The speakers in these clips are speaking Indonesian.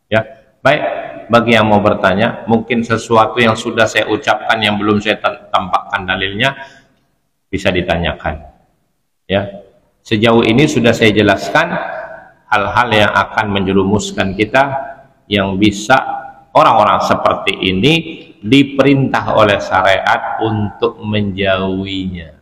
Ya, baik. Bagi yang mau bertanya, mungkin sesuatu yang sudah saya ucapkan yang belum saya tampakkan dalilnya, bisa ditanyakan. Ya, sejauh ini sudah saya jelaskan hal-hal yang akan menjerumuskan kita, yang bisa orang-orang seperti ini diperintah oleh syariat untuk menjauhinya.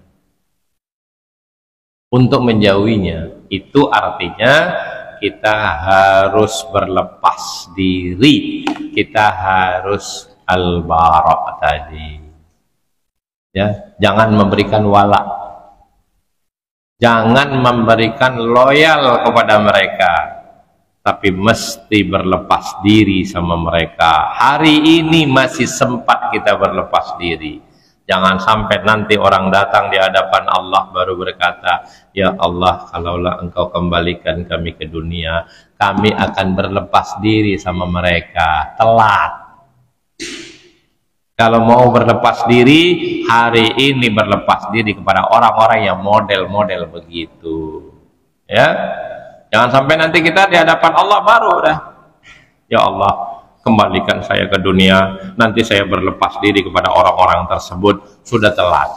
Untuk menjauhinya itu artinya kita harus berlepas diri, kita harus al-bara' tadi. Ya, jangan memberikan wala, jangan memberikan loyal kepada mereka, tapi mesti berlepas diri sama mereka. Hari ini masih sempat kita berlepas diri. Jangan sampai nanti orang datang di hadapan Allah baru berkata, ya Allah, kalaulah engkau kembalikan kami ke dunia, kami akan berlepas diri sama mereka. Telat. Kalau mau berlepas diri, hari ini berlepas diri kepada orang-orang yang model-model begitu. Ya, jangan sampai nanti kita di hadapan Allah baru dah, ya Allah, kembalikan saya ke dunia, nanti saya berlepas diri kepada orang-orang tersebut. Sudah telat.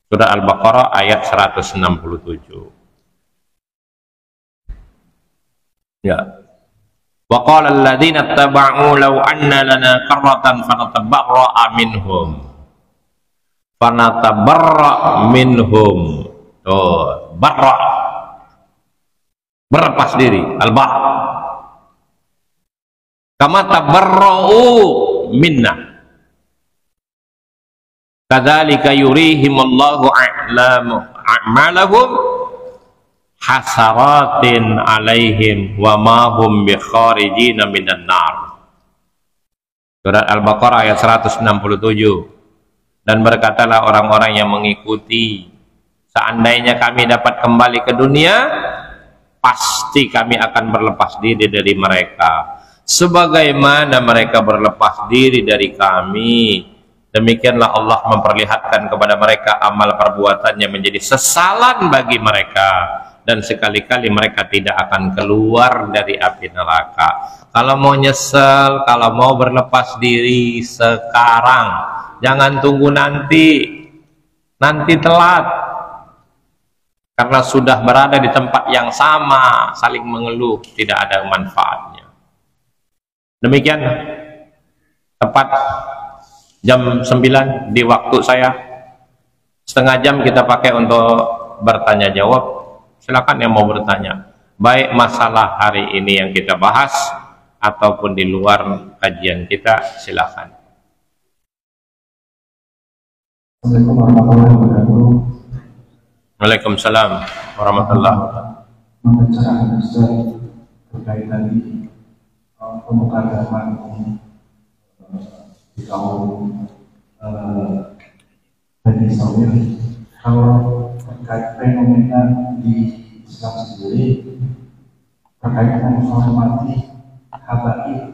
Surah Al-Baqarah ayat 167. Ya. Wa qala alladziina ittaba'u law anna lana karratan fanatabarra'a minhum. Oh, barra, berlepas diri, al-bara'. Kama tabarra'u minna. Kadzalika yurihimullahu a'malahum hasaratin 'alaihim wa ma hum bikharijina minan nar. Surat Al-Baqarah ayat 167. Dan berkatalah orang-orang yang mengikuti, seandainya kami dapat kembali ke dunia, pasti kami akan berlepas diri dari mereka, sebagaimana mereka berlepas diri dari kami. Demikianlah Allah memperlihatkan kepada mereka amal perbuatannya menjadi sesalan bagi mereka, dan sekali-kali mereka tidak akan keluar dari api neraka. Kalau mau nyesel, kalau mau berlepas diri sekarang, jangan tunggu nanti telat, karena sudah berada di tempat yang sama, saling mengeluh, tidak ada manfaatnya. Demikian, tepat jam 9 di waktu saya, setengah jam kita pakai untuk bertanya jawab. Silakan yang mau bertanya, baik masalah hari ini yang kita bahas ataupun di luar kajian kita, silakan. Assalamualaikum warahmatullahi wabarakatuh. Waalaikumsalam warahmatullahi wabarakatuh. Membicarakan Ustaz terkait tadi pemuka agama di kaum Bani Sawir, kalau terkait fenomena di Islam sendiri terkait menghormati habaib,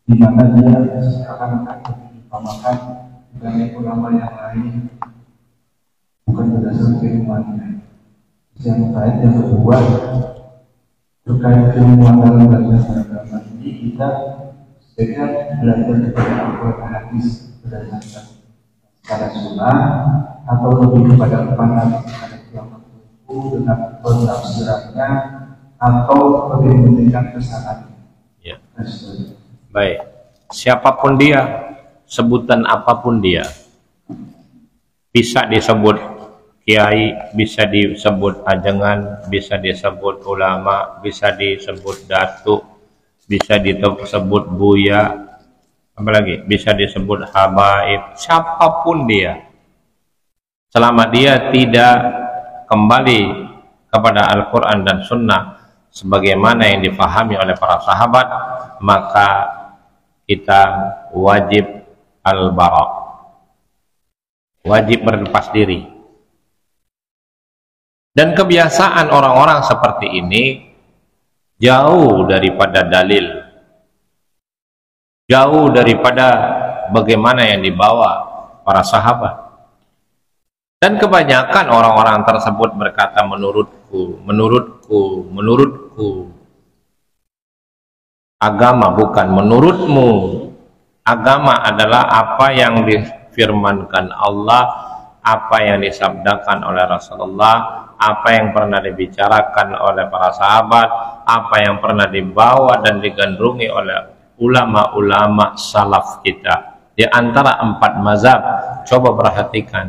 di mana dia seakan-akan diutamakan dibanding ulama yang lain, bukan berdasarkan keilmuannya. Yang terkait yang kedua terkait keilmuan dalam belajar agama ini, kita sebaiknya belajar kepada Al-Quran hadis berdasarkan secara sunnah, atau lebih kepada pandangan ulama itu dengan penafsirannya, atau lebih mementingkan kesananya. Ya. Baik, siapapun dia, sebutan apapun dia, bisa disebut kiai, bisa disebut ajengan, bisa disebut ulama, bisa disebut datuk, bisa disebut buya, apalagi bisa disebut habaib, siapapun dia, selama dia tidak kembali kepada Al-Quran dan Sunnah sebagaimana yang difahami oleh para sahabat, maka kita wajib al-bara', wajib berlepas diri. Dan kebiasaan orang-orang seperti ini jauh daripada dalil, jauh daripada bagaimana yang dibawa para sahabat. Dan kebanyakan orang-orang tersebut berkata menurutku, menurutku, menurutku. Agama bukan menurutmu. Agama adalah apa yang difirmankan Allah, apa yang disabdakan oleh Rasulullah, apa yang pernah dibicarakan oleh para sahabat, apa yang pernah dibawa dan digandrungi oleh ulama-ulama salaf kita. Di antara 4 mazhab, coba perhatikan.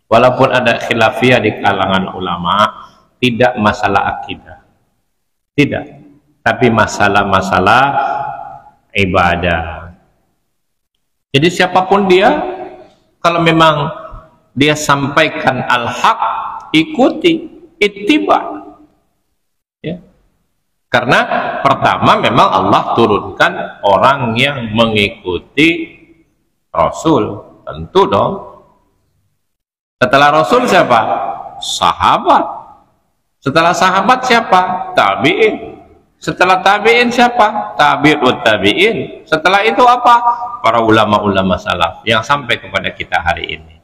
Walaupun ada khilafiyah di kalangan ulama, tidak masalah akidah. Tidak. Tapi masalah-masalah ibadah. Jadi siapapun dia, kalau memang dia sampaikan al-haq, ikuti, ittiba. Ya. Karena pertama memang Allah turunkan orang yang mengikuti Rasul, tentu dong. Setelah Rasul siapa? Sahabat. Setelah sahabat siapa? Tabi'in. Setelah tabi'in siapa? Tabi'ut tabi'in. Setelah itu apa? Para ulama-ulama salaf yang sampai kepada kita hari ini.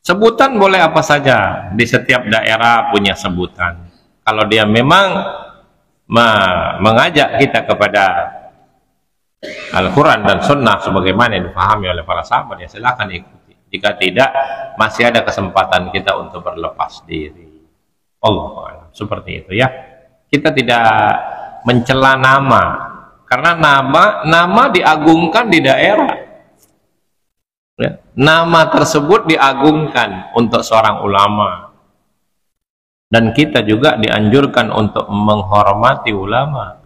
Sebutan boleh apa saja, di setiap daerah punya sebutan. Kalau dia memang mengajak kita kepada Al-Quran dan Sunnah sebagaimana yang dipahami oleh para sahabat, ya silakan ikuti. Jika tidak, masih ada kesempatan kita untuk berlepas diri. Allah, seperti itu ya. Kita tidak mencela nama, karena nama diagungkan di daerah. Ya. Nama tersebut diagungkan untuk seorang ulama, dan kita juga dianjurkan untuk menghormati ulama.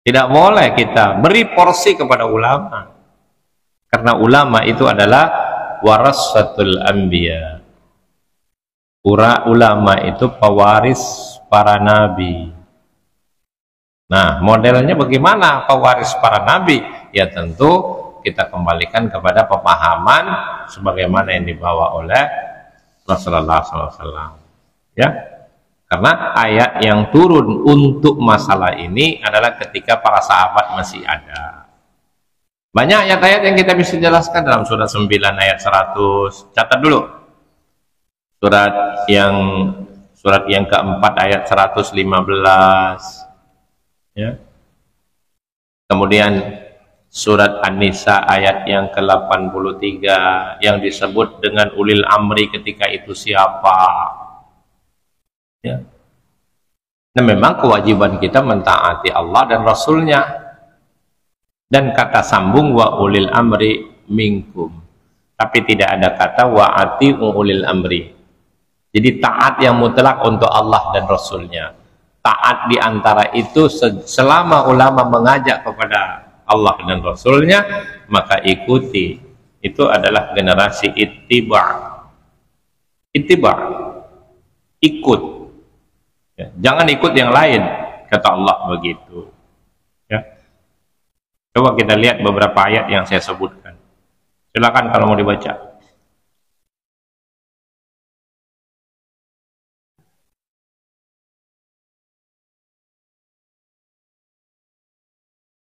Tidak boleh kita beri porsi kepada ulama, karena ulama itu adalah warasatul anbiya. Ulama itu pewaris para nabi. Nah, modelnya bagaimana pewaris para nabi? Ya tentu kita kembalikan kepada pemahaman sebagaimana yang dibawa oleh Rasulullah SAW. Ya, karena ayat yang turun untuk masalah ini adalah ketika para sahabat masih ada. Banyak ayat-ayat yang kita bisa jelaskan dalam surat 9 ayat 100. Catat dulu. Surat yang keempat ayat 115. Ya. Kemudian surat An-Nisa ayat yang ke-83 yang disebut dengan ulil amri ketika itu siapa. Ya. Nah, memang kewajiban kita mentaati Allah dan Rasulnya. Dan kata sambung wa ulil amri minkum. Tapi tidak ada kata wa ati'u ulil amri. Jadi taat yang mutlak untuk Allah dan Rasulnya. Taat diantara itu selama ulama mengajak kepada Allah dan Rasulnya, maka ikuti. Itu adalah generasi ittiba. Ittiba, ikut ya, jangan ikut yang lain, kata Allah begitu ya. Coba kita lihat beberapa ayat yang saya sebutkan. Silakan kalau mau dibaca.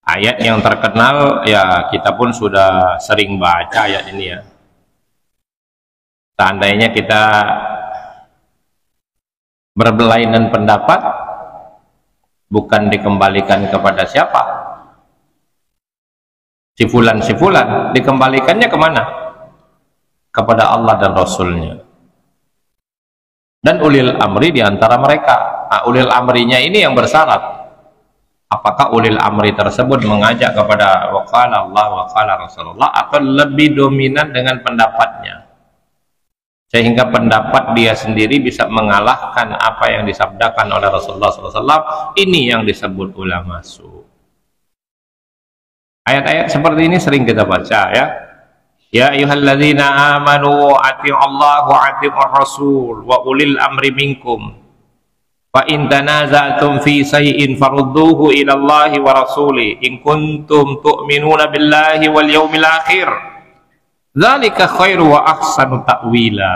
Ayat yang terkenal ya, kita pun sudah sering baca ayat ini ya. Seandainya kita berbelainan pendapat, bukan dikembalikan kepada siapa? Si fulan, dikembalikannya kemana? Kepada Allah dan Rasulnya. Dan ulil amri diantara mereka. Nah, ulil amrinya ini yang bersyarat. Apakah ulil amri tersebut mengajak kepada waqala Allah waqala Rasulullah, atau lebih dominan dengan pendapatnya sehingga pendapat dia sendiri bisa mengalahkan apa yang disabdakan oleh Rasulullah SAW? Ini yang disebut ulama su. Ayat-ayat seperti ini sering kita baca ya. Ya ayyuhalladzina amanu ati'ullaha wa ati'ur rasul wa ulil amri minkum. Fa in tanaza'tum fi shay'in farudduhu ila Allahi wa rasuli in kuntum tu'minuna billahi wal yawmil akhir. Dzalika khairu wa ahsanu ta'wila.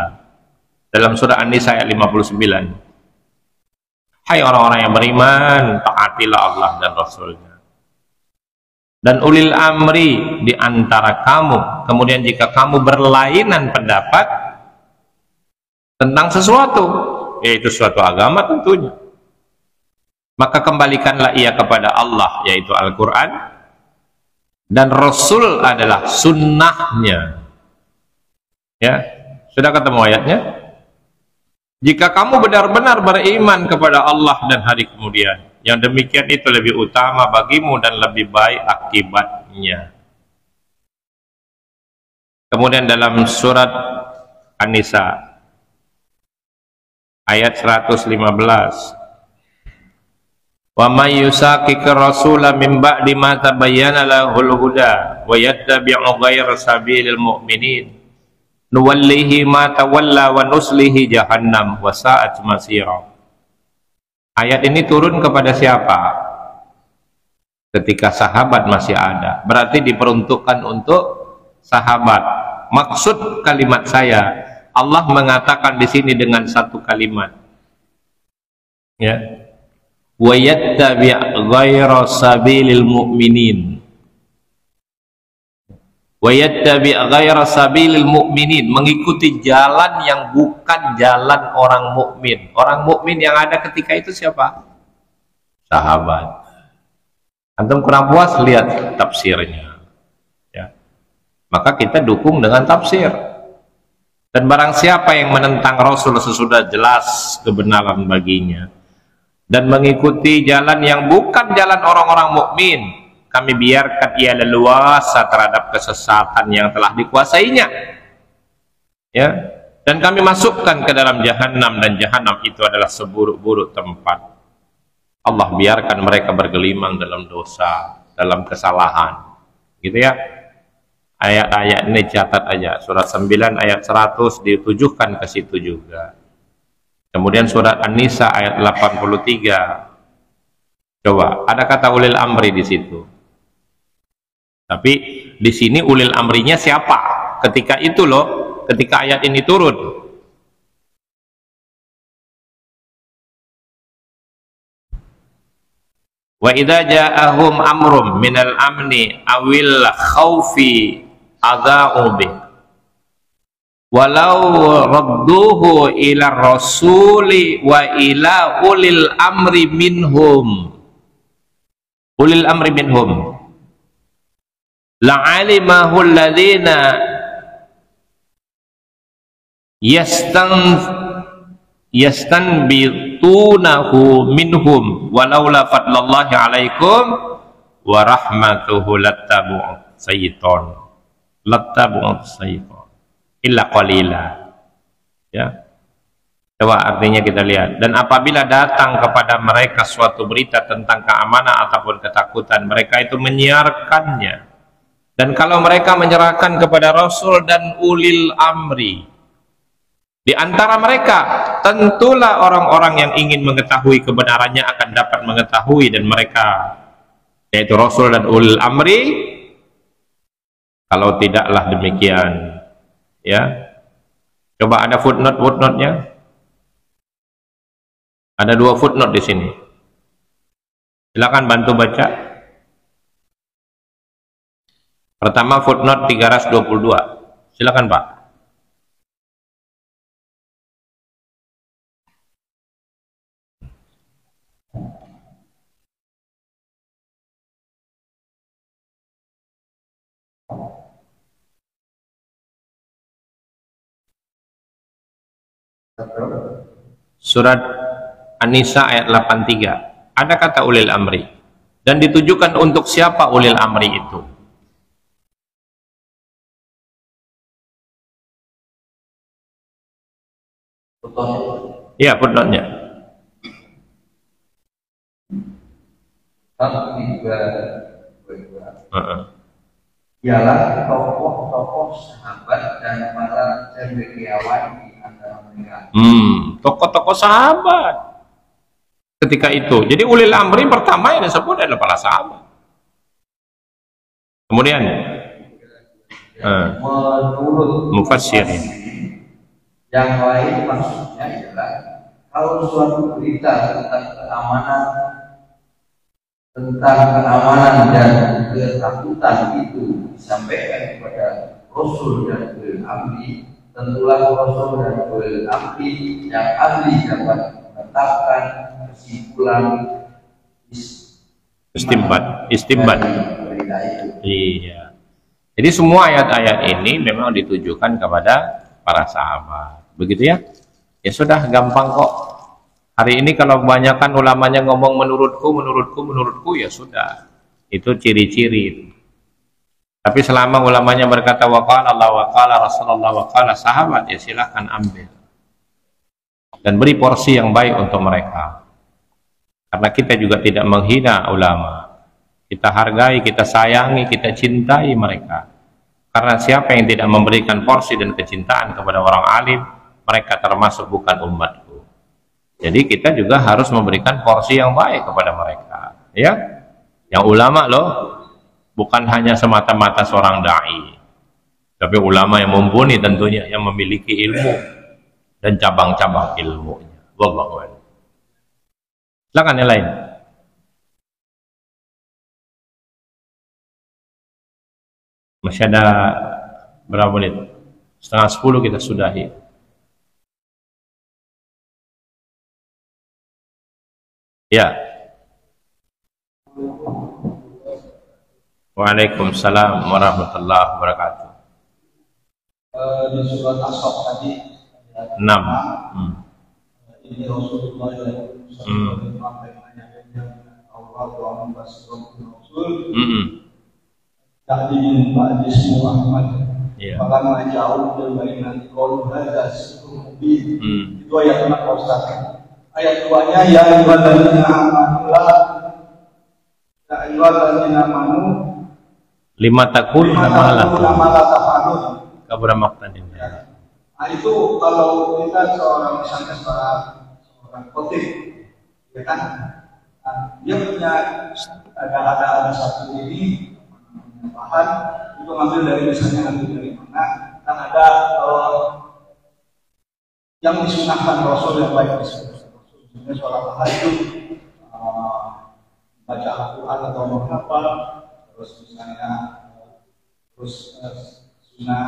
Dalam surah An-Nisa ayat 59. Hai orang-orang yang beriman, taatilah Allah dan Rasulnya. Dan ulil amri di antara kamu. Kemudian jika kamu berlainan pendapat tentang sesuatu, yaitu suatu agama tentunya, maka kembalikanlah ia kepada Allah, yaitu Al-Quran, dan Rasul adalah sunnahnya. Ya, sudah ketemu ayatnya? Jika kamu benar-benar beriman kepada Allah dan hari kemudian, yang demikian itu lebih utama bagimu dan lebih baik akibatnya. Kemudian dalam surat An-Nisa ayat 115, wa may yusaqiqir rasula min ba'di ma tabayyana lahul huda wa yattabi'u ghayra sabilil mu'minin nuwallihi ma tawalla wa nuslihi jahannam wa sa'at masira. Ayat ini turun kepada siapa? Ketika sahabat masih ada, berarti diperuntukkan untuk sahabat. Maksud kalimat saya, Allah mengatakan di sini dengan satu kalimat, ya, wa yattabi' ghayra sabilil mu'minin. Wa yattabi' ghayra sabilil mu'minin, mengikuti jalan yang bukan jalan orang mukmin. Orang mukmin yang ada ketika itu siapa? Sahabat. Antum kurang puas, lihat tafsirnya, ya. Maka kita dukung dengan tafsir. Dan barang siapa yang menentang Rasul sesudah jelas kebenaran baginya dan mengikuti jalan yang bukan jalan orang-orang mukmin, kami biarkan ia leluasa terhadap kesesatan yang telah dikuasainya, ya, dan kami masukkan ke dalam jahanam, dan jahanam itu adalah seburuk-buruk tempat. Allah biarkan mereka bergelimang dalam dosa, dalam kesalahan, gitu ya. Ayat-ayat ini catat aja, surat 9 ayat 100 ditujukan ke situ juga. Kemudian surat An-Nisa ayat 83, coba ada kata ulil amri di situ. Tapi di sini ulil amrinya siapa? Ketika itu loh, ketika ayat ini turun. Wa idza ja'ahum amrum minal amni awil khaufi adza'u bi walau radduhu ila rasuli wa ila ulil amri minhum. Ulil amri minhum la'alimahu alladhina yastanbitunahu minhum walaula fadlallahi alaikum wa rahmatuhu lattabu'u sayyiton illa qalila. Ya, coba artinya kita lihat. Dan apabila datang kepada mereka suatu berita tentang keamanan ataupun ketakutan, mereka itu menyiarkannya. Dan kalau mereka menyerahkan kepada Rasul dan ulil amri di antara mereka, tentulah orang-orang yang ingin mengetahui kebenarannya akan dapat mengetahui, dan mereka, yaitu Rasul dan ulil amri, kalau tidaklah demikian, ya. Coba ada footnote-footnote-nya. Ada 2 footnote di sini. Silakan bantu baca. Pertama footnote 322. Silakan Pak. Surat An-Nisa ayat 83. Ada kata ulil amri, dan ditujukan untuk siapa ulil amri itu? Ya, footnote-nya. Ialah tokoh-tokoh sahabat dan para cendekiawan di antara mereka. Tokoh-tokoh sahabat ketika itu. Jadi ulil amri pertama yang disebut adalah para sahabat. Kemudian menurut mufassirin, yang lain maksudnya adalah kalau suatu berita tentang keamanan dan ketakutan itu disampaikan kepada Rasul dan ulil amri, tentulah Rasul dan ulil amri yang ahli dapat menetapkan kesimpulan Istimbat. berita itu. Iya. Jadi semua ayat-ayat ini memang ditujukan kepada para sahabat. Begitu ya? Ya sudah, gampang kok. Hari ini kalau kebanyakan ulamanya ngomong menurutku, ya sudah. Itu ciri-ciri. Tapi selama ulamanya berkata waqala Allah, waqala Rasulullah, waqala sahabat, ya silahkan ambil. Dan beri porsi yang baik untuk mereka. Karena kita juga tidak menghina ulama. Kita hargai, kita sayangi, kita cintai mereka. Karena siapa yang tidak memberikan porsi dan kecintaan kepada orang alim, mereka termasuk bukan umatku. Jadi kita juga harus memberikan porsi yang baik kepada mereka. Ya, yang ulama loh, bukan hanya semata-mata seorang dai, tapi ulama yang mumpuni tentunya, yang memiliki ilmu dan cabang-cabang ilmunya. Wallahu a'lam. Silakan yang lain. Masih ada berapa menit? 9:30 kita sudahi. Ya. Waalaikumsalam warahmatullahi wabarakatuh. Di surat As-Saff tadi 6. Ini Rasulullah yang tadi Pak Dismu Ahmad bahkan jauh dari nanti kalau ada mubin itu ayat 4 Ustaz. Ayat 2-nya ya ayyuhalladzina amanu lima takul nama la kabura maqtan ini. Nah itu kalau kita seorang misalnya seorang khotib, ya kan, dia punya ada satu ini bahan itu ngambil dari misalnya dari mana, kan ada yang disunahkan Rasul yang baik disunahkan Rasul, misalnya sholat tahajud, baca Al-Quran atau menghafal, terus misalnya sunnah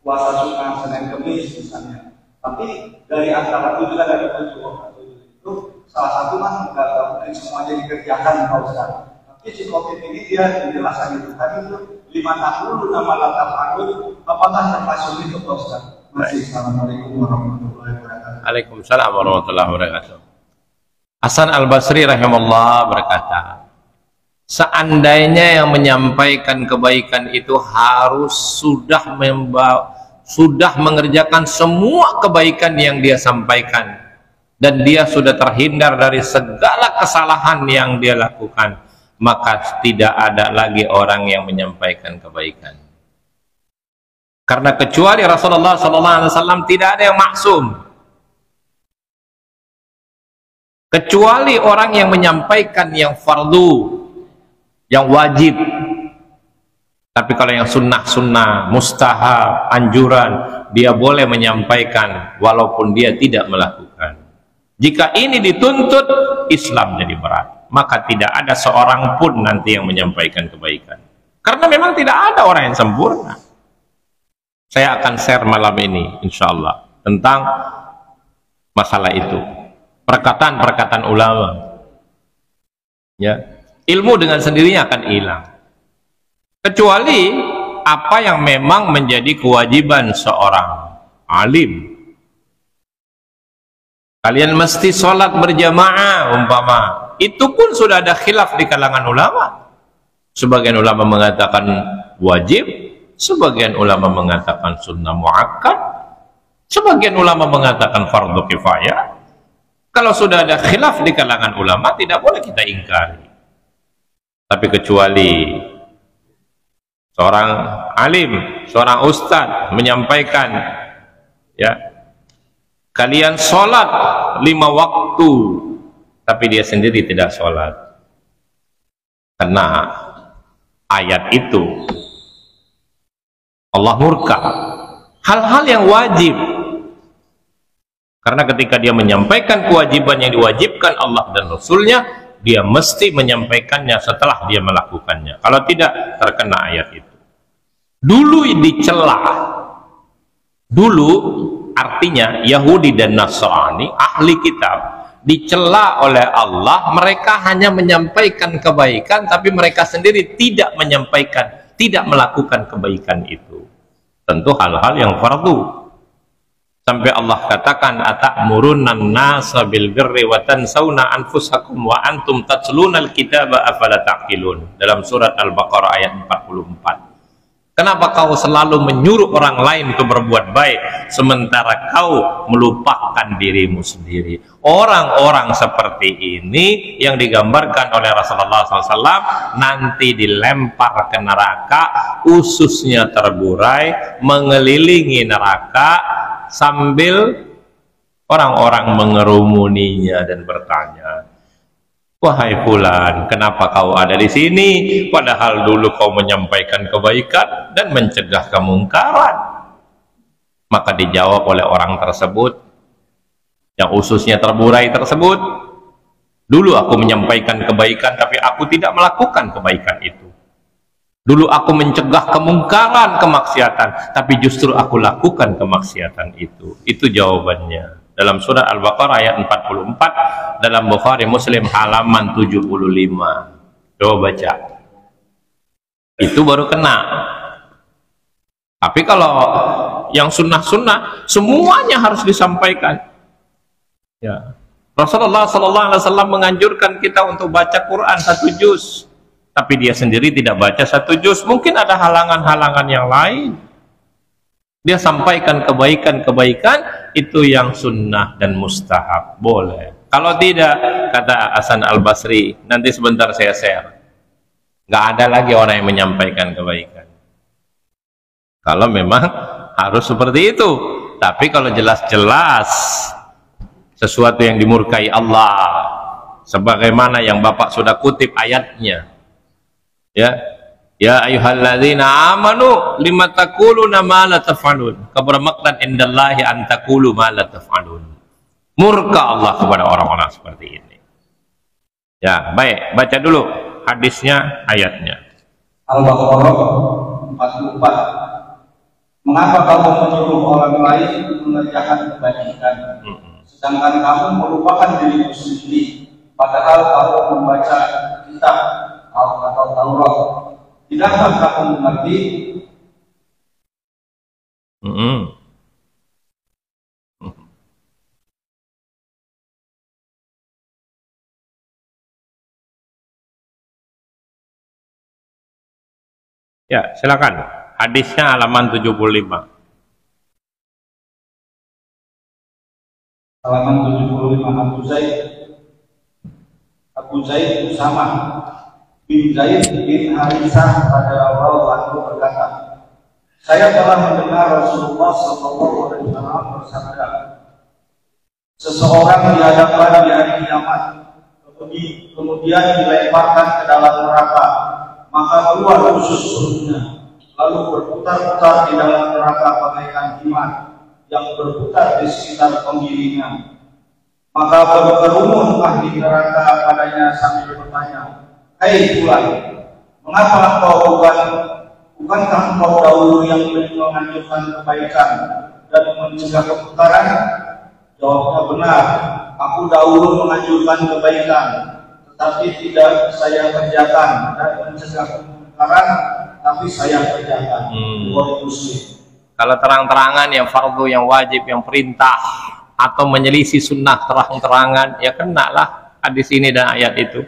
puasa sunnah Senin Kemis misalnya. Tapi dari antara itu juga dari itu salah satu mah nggak mungkin semuanya dikerjakan Pak Ustaz. Tapi si khotib ini dia menjelaskan itu tadi itu 5 tahun nama latar akun apakah termasuk itu Pak Ustaz? Masih. Assalamualaikum warahmatullahi wabarakatuh. Waalaikumsalam warahmatullahi wabarakatuh. Hasan Al-Basri rahimahullah berkata, seandainya yang menyampaikan kebaikan itu harus sudah mengerjakan semua kebaikan yang dia sampaikan dan dia sudah terhindar dari segala kesalahan yang dia lakukan, maka tidak ada lagi orang yang menyampaikan kebaikan. Karena kecuali Rasulullah SAW tidak ada yang maksum, kecuali orang yang menyampaikan yang fardu, yang wajib. Tapi kalau yang sunnah-sunnah, mustahab, anjuran, dia boleh menyampaikan walaupun dia tidak melakukan. Jika ini dituntut, Islam jadi berat. Maka tidak ada seorang pun nanti yang menyampaikan kebaikan. Karena memang tidak ada orang yang sempurna. Saya akan share malam ini, insya Allah, tentang masalah itu. Perkataan-perkataan ulama. Ya. Ilmu dengan sendirinya akan hilang. Kecuali apa yang memang menjadi kewajiban seorang alim. Kalian mesti sholat berjamaah umpama. Itu pun sudah ada khilaf di kalangan ulama. Sebagian ulama mengatakan wajib, sebagian ulama mengatakan sunnah muakkad, sebagian ulama mengatakan fardu kifayah. Kalau sudah ada khilaf di kalangan ulama, tidak boleh kita ingkari. Tapi kecuali seorang alim, seorang ustadz menyampaikan, ya, kalian sholat 5 waktu, tapi dia sendiri tidak sholat. Karena ayat itu Allah murka. Hal-hal yang wajib. Karena ketika dia menyampaikan kewajiban yang diwajibkan Allah dan Rasulnya, dia mesti menyampaikannya setelah dia melakukannya. Kalau tidak, terkena ayat itu. Dulu dicela. Dulu artinya Yahudi dan Nasrani, ahli kitab, dicela oleh Allah, mereka hanya menyampaikan kebaikan tapi mereka sendiri tidak menyampaikan, tidak melakukan kebaikan itu. Tentu hal-hal yang fardu. Sampai Allah katakan, atamurunnan nasa bil birri wa tansawna anfusakum wa antum tatlunal kitaba afala taqilun, dalam surat Al-Baqarah ayat 44. Kenapa kau selalu menyuruh orang lain untuk berbuat baik sementara kau melupakan dirimu sendiri? Orang-orang seperti ini yang digambarkan oleh Rasulullah SAW nanti dilempar ke neraka, ususnya terburai, mengelilingi neraka sambil orang-orang mengerumuninya dan bertanya, wahai fulan, kenapa kau ada di sini? Padahal dulu kau menyampaikan kebaikan dan mencegah kemungkaran. Maka dijawab oleh orang tersebut, yang ususnya terburai tersebut, dulu aku menyampaikan kebaikan tapi aku tidak melakukan kebaikan itu. Dulu aku mencegah kemungkaran, kemaksiatan, tapi justru aku lakukan kemaksiatan itu. Itu jawabannya. Dalam surah Al-Baqarah ayat 44, dalam Bukhari Muslim halaman 75. Coba baca. Itu baru kena. Tapi kalau yang sunnah-sunnah, semuanya harus disampaikan. Ya. Rasulullah SAW menganjurkan kita untuk baca Quran 1 juz, tapi dia sendiri tidak baca 1 juz. Mungkin ada halangan-halangan yang lain. Dia sampaikan kebaikan-kebaikan itu yang sunnah dan mustahab, boleh. Kalau tidak, kata Hasan Al-Basri, nanti sebentar saya share, nggak ada lagi orang yang menyampaikan kebaikan. Kalau memang harus seperti itu. Tapi kalau jelas-jelas sesuatu yang dimurkai Allah, sebagaimana yang Bapak sudah kutip ayatnya, ya ayyuhalladzina amanu lima taquluna ma la taf'alun, kabura maqtan indallahi an taqulu ma la taf'alun. Murka Allah kepada orang-orang seperti ini. Ya, baik, baca dulu hadisnya, ayatnya. Al-Baqarah 44. Mengapa kamu menyuruh orang lain mengerjakan kebajikan, sedangkan kamu melupakan dirimu sendiri, padahal kamu membaca kitab atau Taurat? Tidakkah kamu mengerti? Ya, silakan. Hadisnya halaman 75. Halaman 75. Abu Zaid Usama bin Zaid bin Harithah radhiyallahu anhu berkata, saya telah mendengar Rasulullah SAW bersabda, seseorang dihadapkan di hari kiamat, kemudian dilemparkan ke dalam neraka, maka keluar usus perutnya, lalu berputar-putar di dalam neraka bagaikan iman yang berputar di sekitar penggilingnya. Maka berkerumun ahli neraka padanya sambil bertanya, hei fulan, mengapa bukankah engkau dahulu yang menganjurkan kebaikan dan mencegah kemungkaran? Jawabnya, benar, aku dahulu menganjurkan kebaikan, tetapi tidak saya kerjakan, dan mencegah kemungkaran, tapi saya kerjakan. Kalau terang-terangan yang fardu, yang wajib, yang perintah, atau menyelisih sunnah terang-terangan, ya kenalah hadis ini dan ayat itu.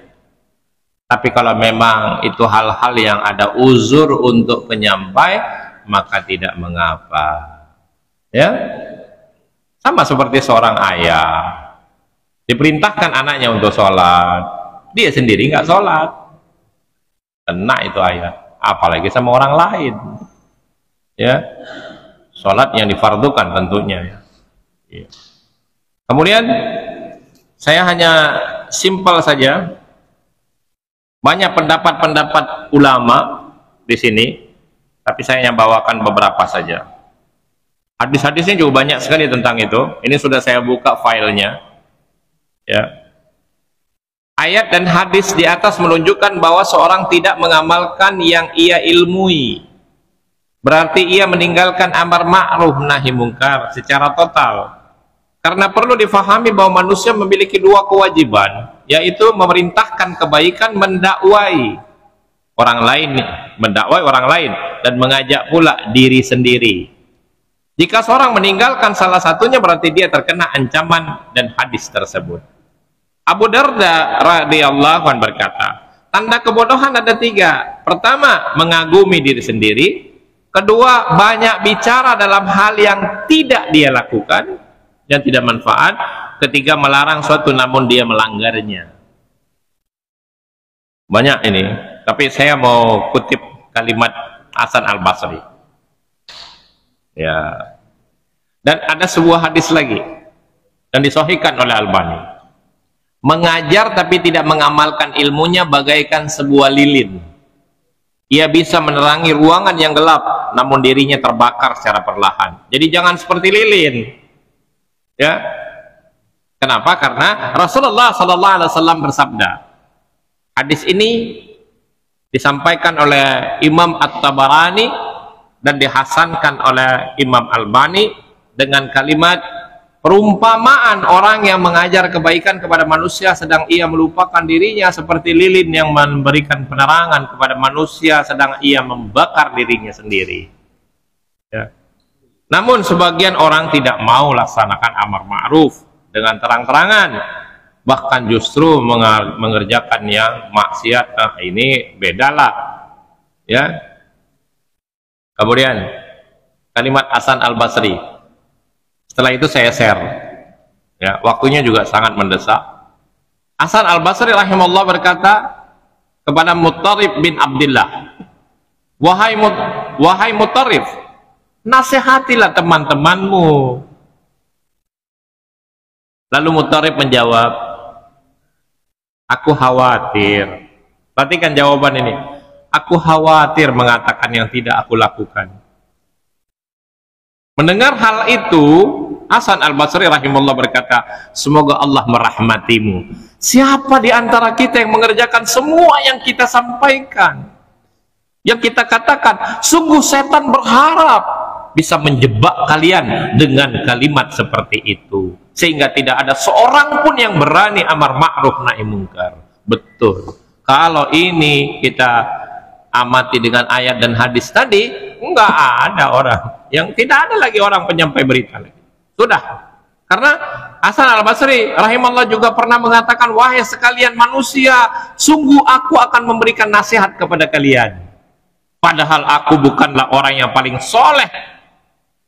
Tapi kalau memang itu hal-hal yang ada uzur untuk penyampai, maka tidak mengapa. Ya, sama seperti seorang ayah diperintahkan anaknya untuk sholat, dia sendiri nggak sholat, kena itu ayat. Apalagi sama orang lain. Ya, sholat yang difardukan tentunya. Ya. Kemudian saya hanya simpel saja, banyak pendapat-pendapat ulama di sini, tapi saya hanya bawakan beberapa saja. Hadis-hadisnya juga banyak sekali tentang itu. Ini sudah saya buka filenya. Ya. Ayat dan hadis di atas menunjukkan bahwa seorang tidak mengamalkan yang ia ilmui. Berarti ia meninggalkan amar ma'ruf nahi mungkar secara total. Karena perlu difahami bahwa manusia memiliki dua kewajiban, yaitu memerintahkan kebaikan, mendakwai orang lain, dan mengajak pula diri sendiri. Jika seorang meninggalkan salah satunya, berarti dia terkena ancaman dan hadis tersebut. Abu Darda radhiyallahu anhu berkata, tanda kebodohan ada 3. Pertama, mengagumi diri sendiri. Kedua, banyak bicara dalam hal yang tidak dia lakukan dan tidak manfaat. Ketiga, melarang suatu namun dia melanggarnya. Banyak ini, tapi saya mau kutip kalimat Hasan Al-Basri. Ya. Dan ada sebuah hadis lagi dan disahihkan oleh Albani. Mengajar tapi tidak mengamalkan ilmunya bagaikan sebuah lilin. Ia bisa menerangi ruangan yang gelap, namun dirinya terbakar secara perlahan. Jadi jangan seperti lilin. Ya, kenapa? Karena Rasulullah SAW bersabda. Hadis ini disampaikan oleh Imam At-Tabarani dan dihasankan oleh Imam Albani dengan kalimat perumpamaan orang yang mengajar kebaikan kepada manusia sedang ia melupakan dirinya seperti lilin yang memberikan penerangan kepada manusia sedang ia membakar dirinya sendiri. Ya. Namun sebagian orang tidak mau laksanakan amar ma'ruf dengan terang-terangan, bahkan justru mengerjakan yang maksiat. Nah, ini bedalah, ya. Kemudian kalimat Hasan Al-Basri. Setelah itu saya share. Ya, waktunya juga sangat mendesak. Hasan Al-Basri rahimahullah berkata kepada Muttarif bin Abdillah, wahai Muttarif, nasihatilah teman-temanmu. Lalu Muttarif menjawab, aku khawatir. Perhatikan jawaban ini. Aku khawatir mengatakan yang tidak aku lakukan. Mendengar hal itu, Hasan Al-Basri rahimahullah berkata, semoga Allah merahmatimu. Siapa di antara kita yang mengerjakan semua yang kita sampaikan, yang kita katakan? Sungguh setan berharap bisa menjebak kalian dengan kalimat seperti itu, sehingga tidak ada seorang pun yang berani amar ma'ruf nahi munkar. Betul. Kalau ini kita amati dengan ayat dan hadis tadi, enggak ada orang yang, tidak ada lagi orang penyampai berita lagi. Sudah. Karena Hasan Al-Basri rahimahullah juga pernah mengatakan, wahai sekalian manusia, sungguh aku akan memberikan nasihat kepada kalian. Padahal aku bukanlah orang yang paling soleh,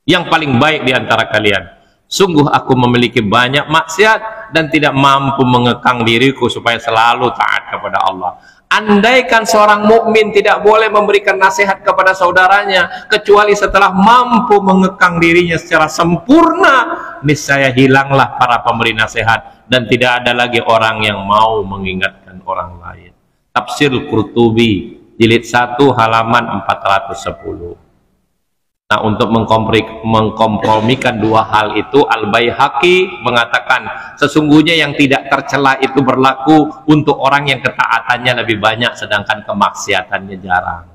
yang paling baik di antara kalian. Sungguh aku memiliki banyak maksiat dan tidak mampu mengekang diriku supaya selalu taat kepada Allah. Andaikan seorang mukmin tidak boleh memberikan nasihat kepada saudaranya kecuali setelah mampu mengekang dirinya secara sempurna, niscaya hilanglah para pemberi nasihat dan tidak ada lagi orang yang mau mengingatkan orang lain. Tafsir Qurtubi jilid 1 halaman 410. Nah, untuk mengkompromikan dua hal itu, Al-Baihaqi mengatakan sesungguhnya yang tidak tercela itu berlaku untuk orang yang ketaatannya lebih banyak sedangkan kemaksiatannya jarang.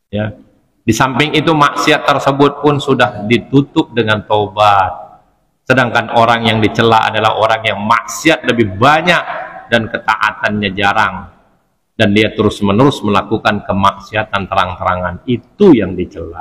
Ya. Di samping itu maksiat tersebut pun sudah ditutup dengan taubat. Sedangkan orang yang dicela adalah orang yang maksiat lebih banyak dan ketaatannya jarang. Dan dia terus-menerus melakukan kemaksiatan terang-terangan. Itu yang dicela.